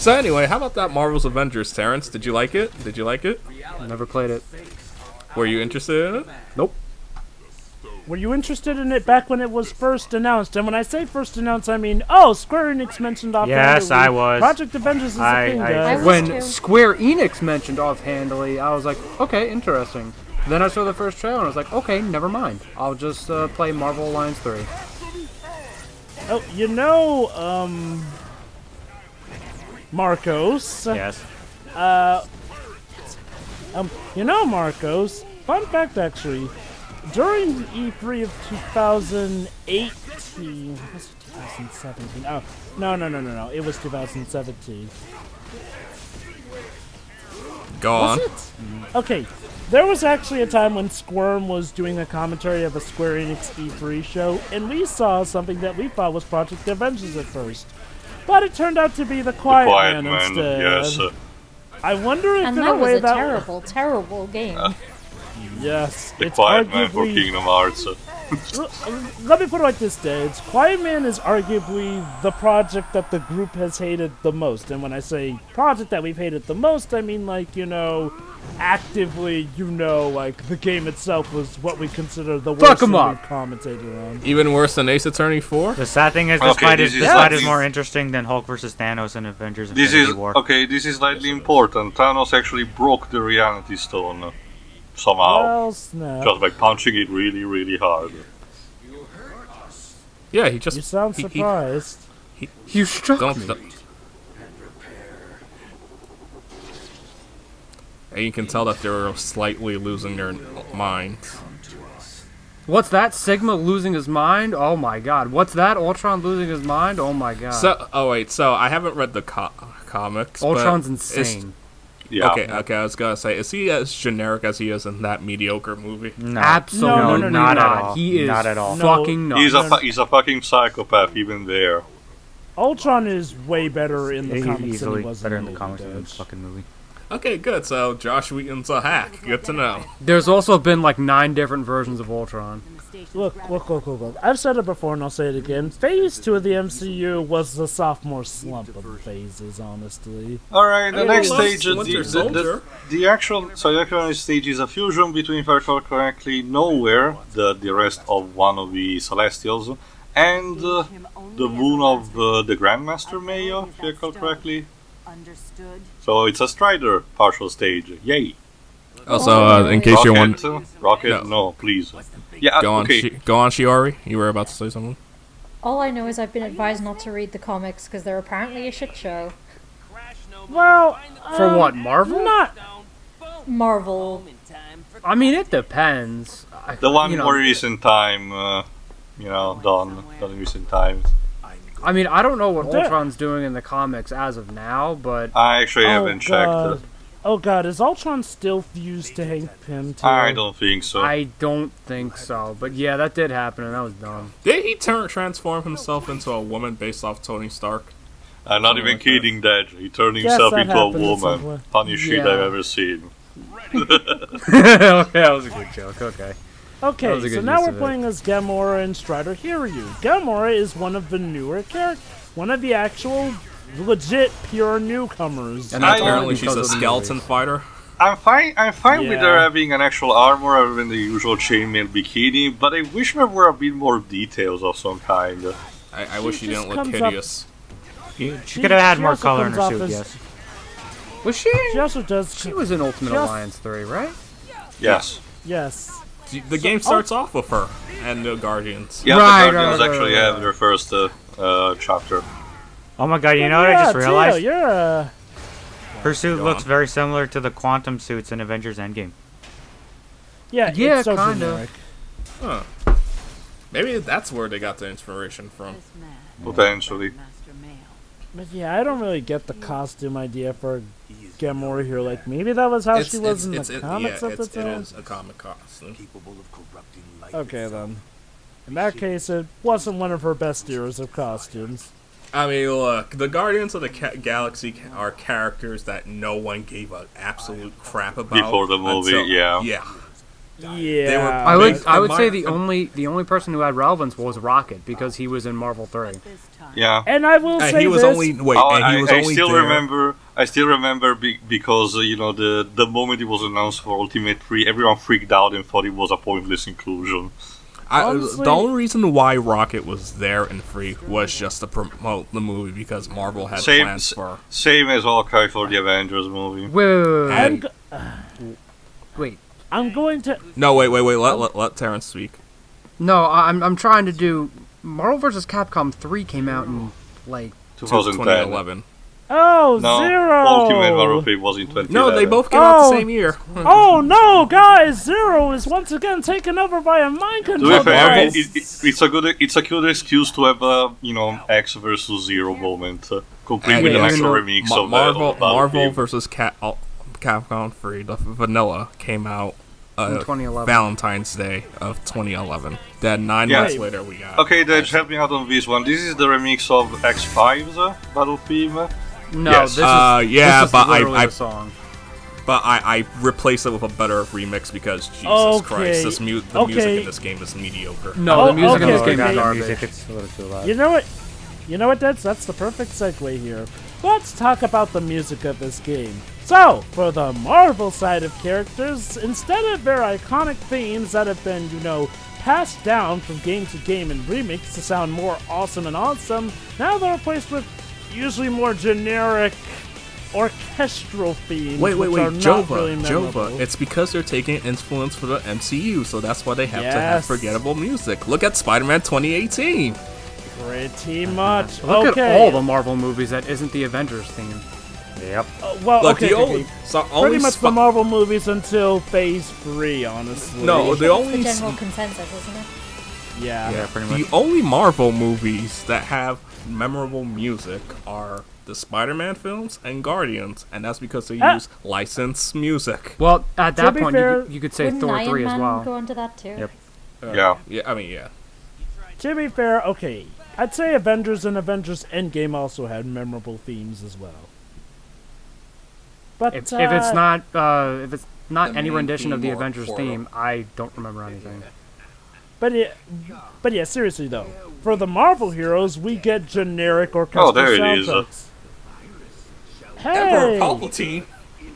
So anyway, how about that Marvel's Avengers, Terrence? Did you like it? Never played it. Were you interested in it? Nope. Were you interested in it back when it was first announced? And when I say first announced, I mean, Square Enix mentioned offhandedly. Yes, I was. Project Avengers is a thing, guys. When Square Enix mentioned offhandedly, I was like, okay, interesting. Then I saw the first trailer and I was like, okay, never mind. I'll just play Marvel Alliance 3. Oh, Marcos. Yes. Marcos, fun fact actually, during E3 of 2018, was it 2017? Oh, no, it was 2017. Go on. Was it? Okay, there was actually a time when Squirm was doing a commentary of a Square Enix E3 show, and we saw something that we thought was Project Avengers at first. But it turned out to be the Quiet Man instead. Yes. I wonder if and in that a way was a that terrible, terrible game. Yes, The it's Quiet Man for arguably. Kingdom Hearts. Let me put it like this, Dave. Quiet Man is arguably the project that the group has hated the most. And when I say project that we've hated the most, I mean actively, the game itself was what we consider the worst thing we've commentated on. Even worse than Ace Attorney 4? The sad thing is, this fight is more interesting than Hulk vs. Thanos and Avengers Infinity War. This is slightly important. Thanos actually broke the Reality Stone somehow. Well, snap. Just by punching it really, really hard. Yeah, he just... You sound surprised. You struck me. And you can tell that they're slightly losing their minds. What's that? Sigma losing his mind? Oh my god. What's that? Ultron losing his mind? Oh my god. So I haven't read the comics. Ultron's insane. Yeah. Okay, I was gonna say, is he as generic as he is in that mediocre movie? No. Absolutely not at all. He is not at all. Fucking nuts. He's a fucking psychopath even there. Ultron is way better in the comics than he was better in the comics than the fucking movie. Okay, good. So Josh Whedon's a hack. Good to know. There's also been 9 different versions of Ultron. Look. I've said it before and I'll say it again. Phase 2 of the MCU was the sophomore slump of the phases, honestly. Alright, the next stage, the actual stage is a fusion between, if I recall correctly, Nowhere, the rest of one of the Celestials, and the moon of the Grandmaster Mayo, if I recall correctly. Understood. So it's a Strider partial stage. Yay! Also, in case you're wondering... Rocket? No, please. Yeah, go on, okay. Go on, Shiori. You were about to say something? All I know is I've been advised not to read the comics because they're apparently a shit show. Well, for what, Marvel? Not Marvel. I mean, it depends. The one more recent time, done in recent times. I mean, I don't know what Ultron's doing in the comics as of now, but... I actually haven't checked. Oh god, is Ultron still fused to Hank Pym too? I don't think so. I don't think so, but yeah, that did happen and that was dumb. Did he transform himself into a woman based off Tony Stark? I'm not even kidding that. He turned himself into a woman. Funniest shit I've ever seen. Okay, that was a good joke, okay. Okay, so now we're playing as Gamora and Strider Hiryu. Gamora is one of the newer characters, one of the actual legit pure newcomers. And apparently she's a skeleton fighter. I'm fine with her having an actual armor rather than the usual chainmail bikini, but I wish there were a bit more details of some kind. I wish she didn't look hideous. She could have had more color in her suit, yes. Was she? She also does. She was in Ultimate Alliance 3, right? Yes. Yes. The game starts off with her and the Guardians. Yeah, the Guardians actually have their first chapter. Oh my god, you know what I just realized? You're her suit looks very similar to the quantum suits in Avengers Endgame. Yeah, it's so kind generic. of. Huh. Maybe that's where they got the inspiration from. Potentially. But yeah, I don't really get the costume idea for Gamora here. Like, maybe that was how she was in the comics at the time? It is a comic costume. Okay, then. In that case, it wasn't one of her best eras of costumes. I mean, look, the Guardians of the Galaxy are characters that no one gave an absolute crap about. Before the movie, yeah. Yeah. Yeah. I would say the only person who had relevance was Rocket because he was in Marvel 3. Yeah. And I will say he was this. only wait. and he was I only still there. remember. I still remember because the moment it was announced for Ultimate 3, everyone freaked out and thought it was a pointless inclusion. Honestly, the only reason why Rocket was there and free was just to promote the movie because Marvel had plans for. Same as Hawkeye for the Avengers movie. Wait. I'm going to. No, wait. Let Terrence speak. No, I'm trying to do. Marvel vs. Capcom 3 came out in like 2011. Oh, No, Zero! Ultimate Marvel 3 was in 2011. No, they both came out the same year. Oh no, guys! Zero is once again taken over by a mind To control be fair, device. it's a good excuse to have a X versus Zero moment, complete with And an yes, actual remix of the Marvel vs. Capcom 3, the vanilla, came out in 2011. Valentine's Day of 2011. Then 9 Yeah. months later, we got. Okay, Dad, help me out on this one. This is the remix of X5's battle theme. No, Yes. this is Yeah, this is but literally I the song. But I replaced it with a better remix because Jesus Okay. Christ, the music Okay. in this game is mediocre. No, the music in this okay, game is okay. garbage. It's a little too loud. You know what? You know what, that's the perfect segue here. Let's talk about the music of this game. So, for the Marvel side of characters, instead of their iconic themes that have been, passed down from game to game and remixed to sound more awesome, now they're replaced with usually more generic orchestral themes. Wait, which are not really Jova. memorable. It's because they're taking influence from the MCU, so that's why they have to have Yes. forgettable music. Look at Spider-Man 2018. Pretty much. Look okay. at all the Marvel movies that isn't the Avengers theme. Yep. Well, Look, okay, the okay. only, so only Pretty much the Marvel movies until Phase 3, honestly. No, the That's only the general consensus, isn't it? Yeah. Yeah, pretty much. the only Marvel movies that have memorable music are the Spider-Man films and Guardians, and that's because they use licensed music. Well, at To that be point, fair, you could say Wouldn't Thor Iron 3 as Man well. go into that too? Yep. Yeah. Yeah. To be fair, okay. I'd say Avengers and Avengers Endgame also had memorable themes as well. But If it's not The any main rendition of the theme or Avengers Portal. theme, I don't remember anything. but yeah, seriously though, for the Marvel heroes, we get generic orchestral there it is. soundtracks. Emperor Hey, Palpatine.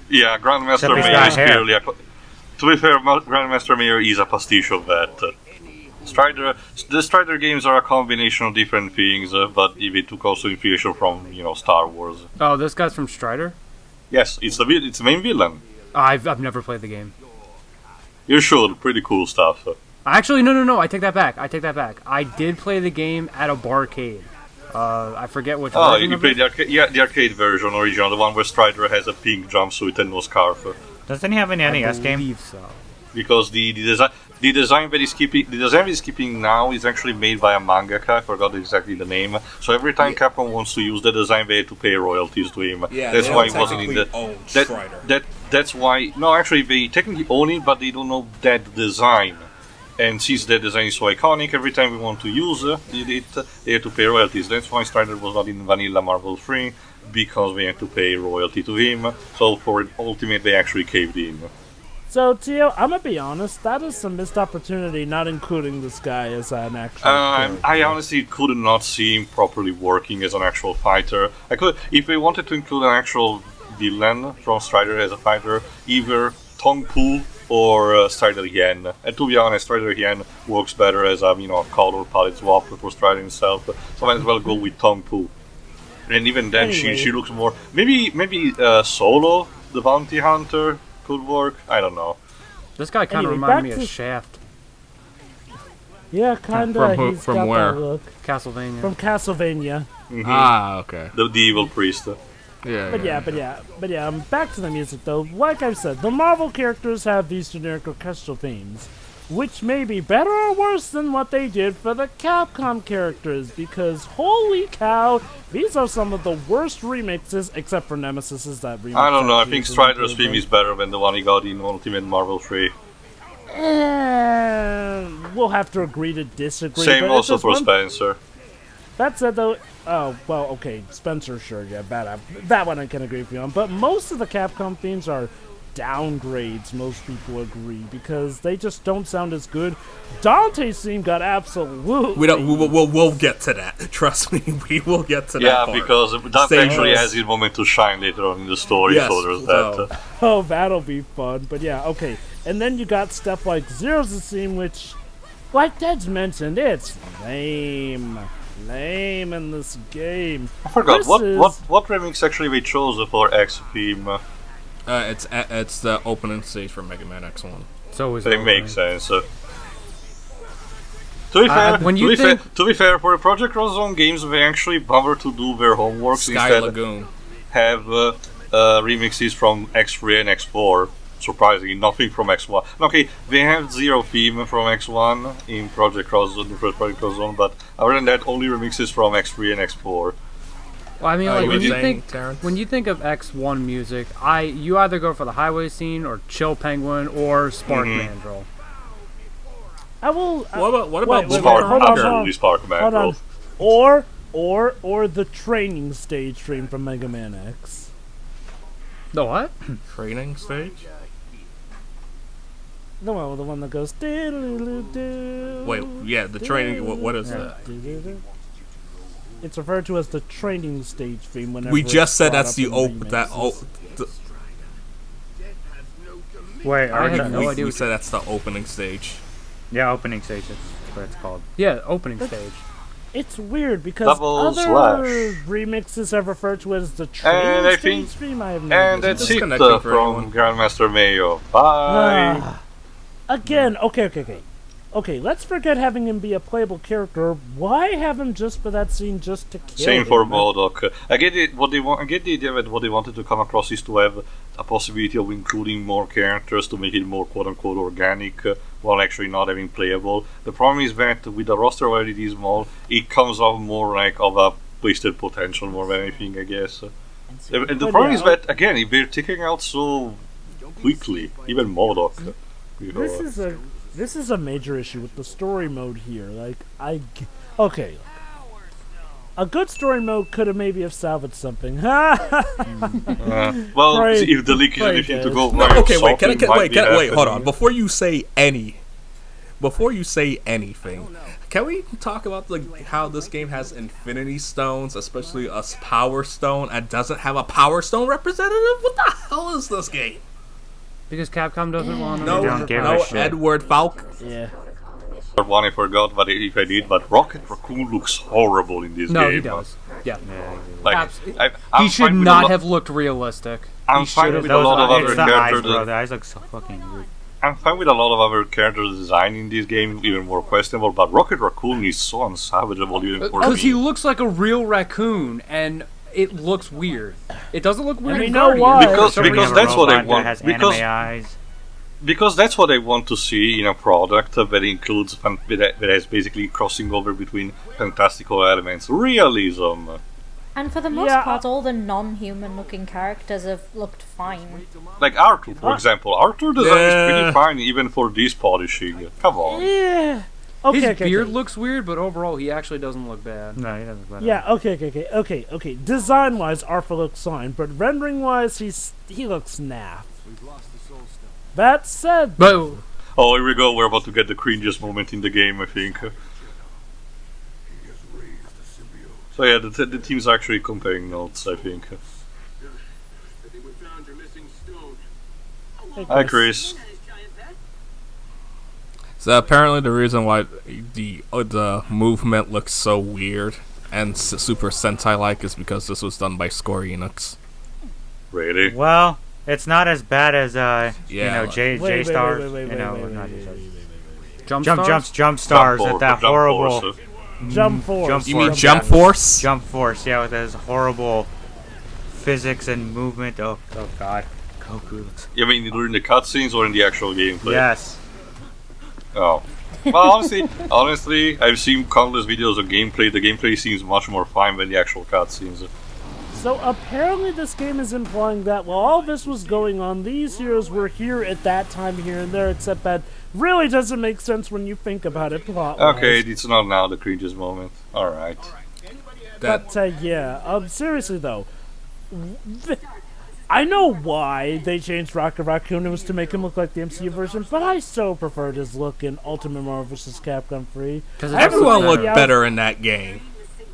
Yeah, Grandmaster Except he's Mayor got is hair. clearly a... To be fair, Grandmaster Mayor is a pastiche of that. The Strider games are a combination of different things, but they took also inspiration from, Star Wars. Oh, this guy's from Strider? Yes, it's the main villain. I've never played the game. You should, pretty cool stuff. Actually, no, I take that back. I did play the game at a barcade. I forget which Oh, version you of played it. the arcade version, original, the one where Strider has a pink jumpsuit and no scarf. Doesn't he have an I NES game? believe so. Because the design that he's keeping now is actually made by a mangaka. I forgot exactly the name. So every time Capcom wants to use the design, they had to pay royalties to him. Yeah, that's they why don't it wasn't in the. technically own Strider. That's why. No, actually, they technically own it, but they don't know that design. And since that design is so iconic, every time we want to use it, they have to pay royalties. That's why Strider was not in Vanilla Marvel 3, because they had to pay royalty to him. So for Ultimate, they actually caved in. so Tio, I'm gonna be honest, that is a missed opportunity not including this guy as an actual character. I honestly could not see him properly working as an actual fighter. I could, if they wanted to include an actual villain from Strider as a fighter, either Tong Poo or Strider Yen. And to be honest, Strider Yen works better as a color palette swap for Strider himself. So I might as well go with Tong Poo. And even then, Anyway. she looks more. Maybe Solo, the bounty hunter, could work. I don't know. This guy kind of Anyway, reminded me back of to- Shaft, Yeah, kinda. From who- He's from got where? that look. Castlevania. From Castlevania. Okay. The evil priest. Yeah. But yeah, back to the music though. Like I've said, the Marvel characters have these generic orchestral themes, which may be better or worse than what they did for the Capcom characters, because holy cow, these are some of the worst remixes, except for Nemesis's that remix. I don't know. I actually think is Strider's improvement. theme is better than the one he got in Ultimate Marvel 3. We'll have to agree to disagree. Same but also if for there's one- Spencer. That said, though, oh, well, okay, Spencer, sure, yeah, that one I can agree with you on. But most of the Capcom themes are downgrades, most people agree, because they just don't sound as good. Dante's theme got absolutely... We'll get to that. Trust me, we will get to that. Yeah, part. because Dante actually has his moment to shine later on in the story, Yes, so there's that. Oh, that'll be fun. But yeah, okay. And then you got stuff like Zero's theme, which, like Ded's mentioned, it's lame. Lame in this game. I forgot, what remix actually they chose for X theme? It's the opening stage for Mega Man X1. So is They make sense. To be fair, for the Project Cross Zone games, they actually bother to do their homework. Sky instead Lagoon. have remixes from X3 and X4. Surprisingly, nothing from X1. Okay, they have Zero theme from X1 in Project Cross Zone, the first Project Cross Zone, but other than that, only remixes from X3 and X4. Well, I mean, like Terrence? when you think of X1 music, you either go for the highway scene or Chill Penguin or Spark Mandrill. I will... What about Absolutely Spark Mandrill. Or the training stage stream from Mega Man X. The what? Training stage? The one that goes... Wait, yeah, the training. What is that? It's referred to as the training stage theme. Whenever We just said brought that's up the in remixes. Wait, I have no idea. We said that's the opening stage. yeah, opening stage. That's what it's called. Yeah, opening stage. It's weird because Double other slash. remixes have referred to it as the And training I stage think- stream. I have no And idea. that's it Disconnecting for from anyone. Grandmaster Mayo. Bye! Again, okay, let's forget having him be a playable character. Why have him just for that scene just to kill Same him? for MODOK. I get it. I get the idea that what they wanted to come across is to have a possibility of including more characters to make it more "quote-unquote" organic, while actually not having playable. The problem is that with the roster already this small, it comes off more like of a wasted potential more than anything, I guess. And the But problem yeah, is that again, if they're ticking out so quickly, even MODOK. This is a major issue with the story mode here. Like, okay. A good story mode could have maybe have salvaged something. Well, Pray- if the leak is pray, anything to guys. go No, by, okay, wait, something might be wait, hold on. happening. Before you say anything, can we talk about how this game has Infinity Stones, especially a Power Stone, and doesn't have a Power Stone representative? What the hell is this game? Because Capcom doesn't want to. No, don't give a no shit. Edward Falk. Yeah. One I forgot, but if I did, but Rocket Raccoon looks horrible in this game. No, he does. Yeah. Like, Absolutely. I'm He should fine with not have looked realistic. I'm He fine should've- with a lot of It's other the eyes, characters. bro. The eyes look so fucking weird. I'm fine with a lot of other characters' design in this game, even more questionable. But Rocket Raccoon is so unsalvageable, even for Because me. he looks like a real raccoon, and it looks weird. It doesn't look weird we in know Guardians. why. Because Somebody because have a that's what I robot that want. has Because anime eyes. because that's what I want to see in a product that includes that has basically crossing over between fantastical elements, realism. And for the most Yeah, part, all the non-human looking characters have looked fine. Like Arthur, for example. Arthur design is Yeah. pretty fine, even for this polishing. Come on. Yeah. Okay, His okay, beard okay. looks weird, but overall, he actually doesn't look bad. No, he doesn't. Look Yeah, okay. Design-wise, Arthur looks fine, but rendering-wise, he looks naff. That said, But Oh, here we go. We're about to get the cringiest moment in the game, I think. So yeah, the team's actually comparing notes, I think. Hi, Chris. So apparently the reason why the movement looks so weird and super Sentai-like is because this was done by Square Enix. Really? Well, it's not as bad as Yeah, like- wait, Stars. wait, You know, wait, not wait, J-Stars. Jump Stars at that horrible Force. Jump Force. Jump You mean Force. Jump Force? Jump Force. Yeah, with his horrible physics and movement. Oh God, Goku looks. You mean during the cutscenes or in the actual gameplay? Yes. Oh. Well, honestly, I've seen countless videos of gameplay. The gameplay seems much more fine than the actual cutscenes. So apparently this game is implying that while all this was going on, these heroes were here at that time, here and there, except that really doesn't make sense when you think about it plot-wise. Okay, it's not now the cringiest moment. Alright. That But yeah, seriously though, I know why they changed Rocket Raccoon. It was to make him look like the MCU version, but I so preferred his look in Ultimate Marvel vs. Capcom 3. Because Everyone looked better in that game.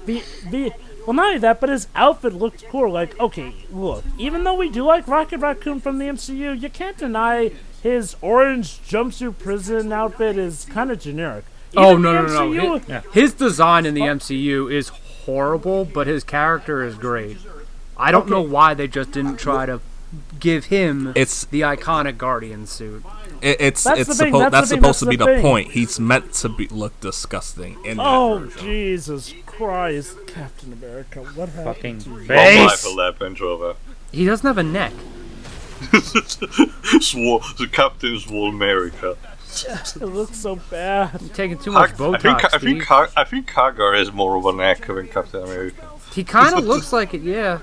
Well, not only that, but his outfit looked cool. Like, okay, look, even though we do like Rocket Raccoon from the MCU, you can't deny his orange jumpsuit prison outfit is kind of generic. Oh, no. His design in the MCU is horrible, but his character is great. I don't know why they just didn't try to give him the iconic Guardian suit. That's supposed to be the point. He's meant to look disgusting in that version. Jesus Christ, Captain America, what happened to you? Face. He doesn't have a neck. The Captain Swole America. It looks so bad. You're taking too much Botox, I think Hagar has more of a neck than Captain America. He kind of looks like it, yeah.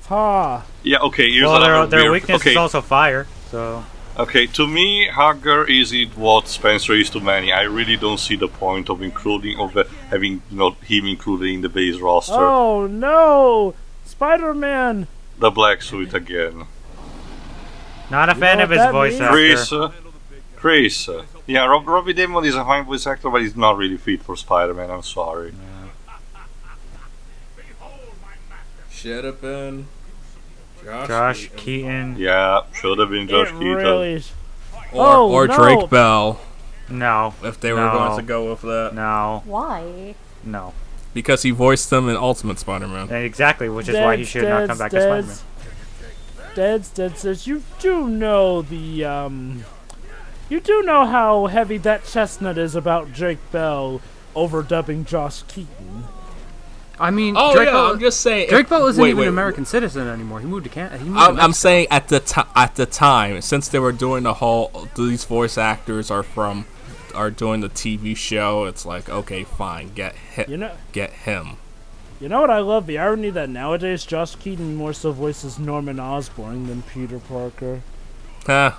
Ha. Yeah, okay, here's their weakness is also fire, so... Okay, to me, Hagar isn't what Spencer is to many. I really don't see the point of having him included in the base roster. Oh no! Spider-Man! The black suit again. Not a fan of his voice actor. Chris. Yeah, Robbie Damon is a fine voice actor, but he's not really fit for Spider-Man, I'm sorry. Should have been Josh Keaton. Yeah, should have been Josh Keaton. Really... Or Drake Bell. No. If they were going to go with that. No. Why? No. Because he voiced them in Ultimate Spider-Man. Exactly, which is why he should not come back as Spider-Man. Dead says you do know you do know how heavy that chestnut is about Drake Bell overdubbing Josh Keaton. I mean, I'm just saying. Drake Bell isn't even an American citizen anymore. He moved to Canada. I'm saying at the time, since they were doing these voice actors are doing the TV show. It's like, okay, fine, get him. You know what I love? The irony that nowadays Josh Keaton more so voices Norman Osborn than Peter Parker. Huh.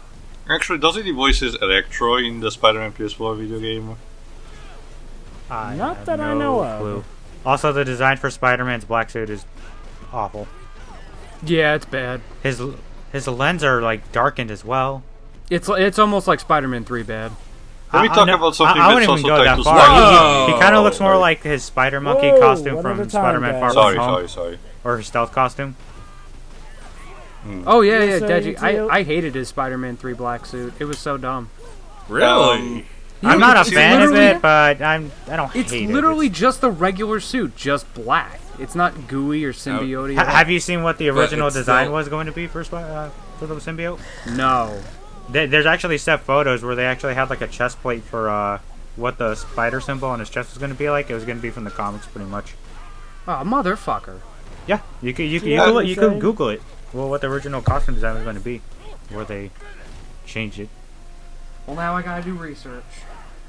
Actually, doesn't he voices Electro in the Spider-Man PS4 video game? Not that I know of. Also, the design for Spider-Man's black suit is awful. Yeah, it's bad. His lens are like darkened as well. It's almost like Spider-Man 3 bad. Let me talk about something I that's wouldn't even also go that tied to far. He kind of looks more like his Spider Monkey costume from Spider-Man Far From Home. Sorry. Or his stealth costume. Oh yeah, Deji. I hated his Spider-Man 3 black suit. It was so dumb. Really? I'm not a fan of it, but I don't hate it. It's literally just the regular suit, just black. It's not gooey or symbiote. Have you seen what the original design was going to be for the symbiote? No. There's actually set photos where they actually had like a chest plate for what the spider symbol on his chest was going to be like. It was going to be from the comics, pretty much. Oh, motherfucker! Yeah, you could Google it. Well, what the original costume design was going to be, where they changed it. Well, now I gotta do research.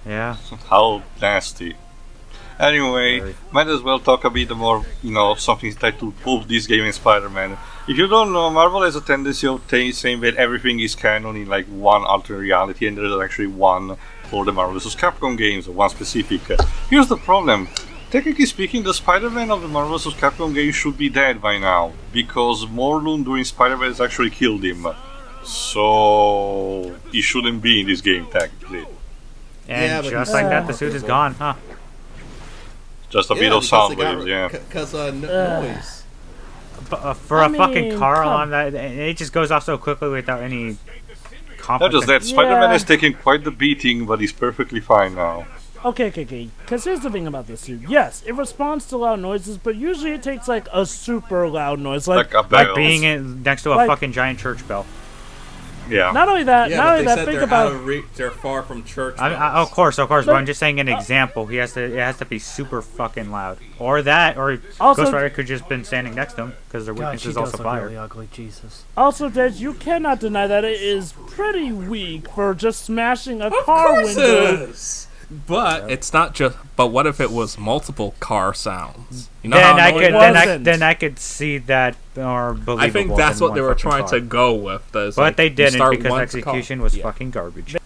Yeah. How nasty. Anyway, might as well talk a bit more, something tied to both this game and Spider-Man. If you don't know, Marvel has a tendency of saying that everything is canon in like one alternate reality, and there is actually one for the Marvel vs. Capcom games, one specific. Here's the problem. Technically speaking, the Spider-Man of the Marvel vs. Capcom game should be dead by now, because Morlun during Spider-Man has actually killed him. So he shouldn't be in this game, technically. And just like that, the suit is gone, huh? Just a bit of sound waves, yeah. Because noise. For a fucking car alarm, that it just goes off so quickly without any Not just that, Spider-Man is taking quite the beating, but he's perfectly fine now. Okay. Because here's the thing about this suit. Yes, it responds to loud noises, but usually it takes like a super loud noise, like a bell. Like being next to a fucking giant church bell. Yeah. Not only that, think about. They're far from church. Of course. But I'm just saying an example. It has to be super fucking loud, or also, Ghost Rider could just been standing next to him because their weakness is also fire. Really ugly, Jesus. Also, Dej, you cannot deny that it is pretty weak for just smashing a car window. It is. But it's not just. But what if it was multiple car sounds? Then I could see that more believable. I think that's what they were trying to go with. But they didn't because execution was fucking garbage.